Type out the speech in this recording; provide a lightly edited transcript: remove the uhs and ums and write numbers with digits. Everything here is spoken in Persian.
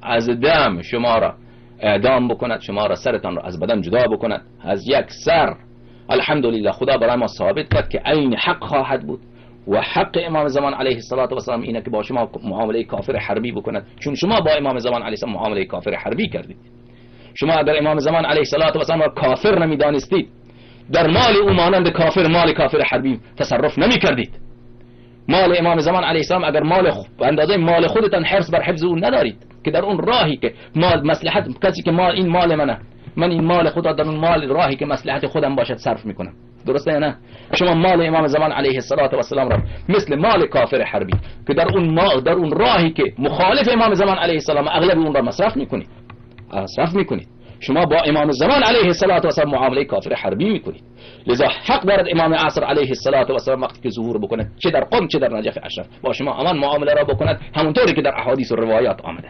از دم شما را اعدام بکند، شما را سرتان را از بدن جدا بکند، از یک سر. الحمدلله خدا برای ما ثابت کرد که عین حق خواهد بود و حق امام زمان علیه السلام اینه که با شما معامله کافر حربی بکند، چون شما با امام زمان علیه السلام معامله کافر حربی کردید. شما اگر امام زمان علیه السلام را کافر نمیدانستید، در مال او مانند کافر مال کافر حربی تصرف نمی کردید. مال امام زمان علیه السلام اگر مال اندازه مال خودتان حرص بر حفظ او ندارید که در اون راهی که مال مصلحت کسی که مال این مال منه، من این مال خدا در اون مال راهی که مصلحت خودم باشد صرف میکنم، درسته یا نه؟ شما مال امام زمان علیه السلام را مثل مال کافر حربی که در اون راهی که مخالف امام زمان علیه السلام اغلب اون را مصرف میکنید. شما با امام زمان علیه السلام معامله کافر حربی میکنید. لذا حق دارد امام عصر علیه السلام وقتی که ظهور بکند، چه در قم چه در نجف اشرف، با شما همان معامله را بکند همونطوری که در احادیث و روایات آمده.